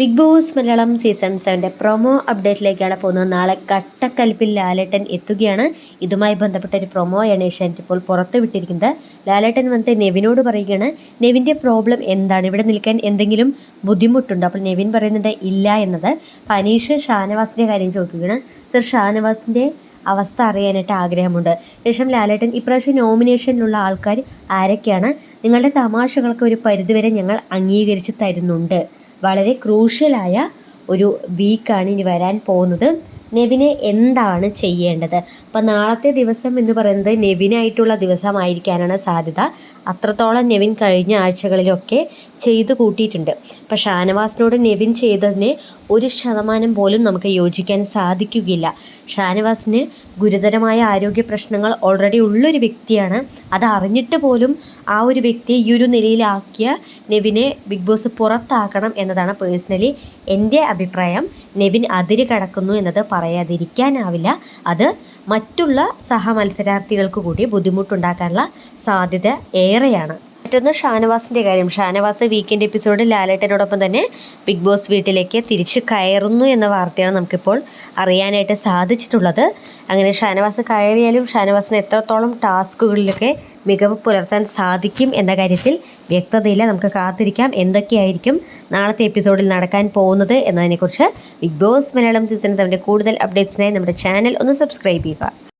Big Boss Malayalam season 7 promo അപ്ഡേറ്റിലേക്കാണ് പോകുന്നത്. നാളെ കട്ടക്കലിപ്പിൽ ലാലേട്ടൻ എത്തുകയാണ്. ഇതുമായി ബന്ധപ്പെട്ട ഒരു പ്രൊമോയാണ് ഏഷ്യാനെറ്റ് ഇപ്പോൾ പുറത്ത് വിട്ടിരിക്കുന്നത്. ലാലേട്ടൻ വന്നിട്ട് നെവിനോട് പറയുകയാണ്, നെവിൻ്റെ പ്രോബ്ലം എന്താണ്, ഇവിടെ നിൽക്കാൻ എന്തെങ്കിലും ബുദ്ധിമുട്ടുണ്ടോ? അപ്പോൾ നെവിൻ പറയുന്നുണ്ട് ഇല്ല എന്നത്. അപ്പോൾ അനീഷ് ഷാനവാസിൻ്റെ കാര്യം ചോദിക്കുകയാണ്. സർ, ഷാനവാസിൻ്റെ അവസ്ഥ അറിയാനായിട്ട് ആഗ്രഹമുണ്ട്. ശേഷം ലാലേട്ടൻ, ഇപ്രാവശ്യം നോമിനേഷനിലുള്ള ആൾക്കാർ ആരൊക്കെയാണ്? നിങ്ങളുടെ തമാശകൾക്ക് ഒരു പരിധിവരെ ഞങ്ങൾ അംഗീകരിച്ച് തരുന്നുണ്ട്. വളരെ ക്രൂഷ്യലായ ഒരു വീക്കാണ് ഇനി വരാൻ പോകുന്നത്. നെവിനെ എന്താണ് ചെയ്യേണ്ടത്? അപ്പം നാളത്തെ ദിവസം എന്ന് പറയുന്നത് നെവിനായിട്ടുള്ള ദിവസമായിരിക്കാനാണ് സാധ്യത. അത്രത്തോളം നെവിൻ കഴിഞ്ഞ ആഴ്ചകളിലൊക്കെ ചെയ്തു കൂട്ടിയിട്ടുണ്ട്. അപ്പം ഷാനവാസിനോട് നെവിൻ ചെയ്തതിന് 1% പോലും നമുക്ക് യോജിക്കാൻ സാധിക്കുകയില്ല. ഷാനവാസിന് ഗുരുതരമായ ആരോഗ്യ പ്രശ്നങ്ങൾ ഓൾറെഡി ഉള്ളൊരു വ്യക്തിയാണ്. അത് അറിഞ്ഞിട്ട് പോലും ആ ഒരു വ്യക്തിയെ ഈ ഒരു നിലയിലാക്കിയ നെവിനെ ബിഗ് ബോസ് പുറത്താക്കണം എന്നതാണ് പേഴ്സണലി എൻ്റെ അഭിപ്രായം. നെവിൻ അതിര് കടക്കുന്നു എന്നത് പറയാതിരിക്കാനാവില്ല. അത് മറ്റുള്ള സഹമത്സരാർത്ഥികൾക്ക് കൂടി ബുദ്ധിമുട്ടുണ്ടാക്കാനുള്ള സാധ്യത ഏറെയാണ്. മറ്റൊന്ന് ഷാനവാസിൻ്റെ കാര്യം. ഷാനവാസ് വീക്കെൻഡ് എപ്പിസോഡിൽ ലാലേട്ടനോടൊപ്പം തന്നെ ബിഗ് ബോസ് വീട്ടിലേക്ക് തിരിച്ച് കയറുന്നു എന്ന വാർത്തയാണ് നമുക്കിപ്പോൾ അറിയാനായിട്ട് സാധിച്ചിട്ടുള്ളത്. അങ്ങനെ ഷാനവാസ് കയറിയാലും ഷാനവാസിന് എത്രത്തോളം ടാസ്കുകളിലൊക്കെ മികവ് പുലർത്താൻ സാധിക്കും എന്ന കാര്യത്തിൽ വ്യക്തതയില്ല. നമുക്ക് കാത്തിരിക്കാം എന്തൊക്കെയായിരിക്കും നാളത്തെ എപ്പിസോഡിൽ നടക്കാൻ പോകുന്നത് എന്നതിനെക്കുറിച്ച്. ബിഗ് ബോസ് മലയാളം സീസൺ 7 കൂടുതൽ അപ്ഡേറ്റ്സിനായി നമ്മുടെ ചാനൽ ഒന്ന് സബ്സ്ക്രൈബ് ചെയ്യുക.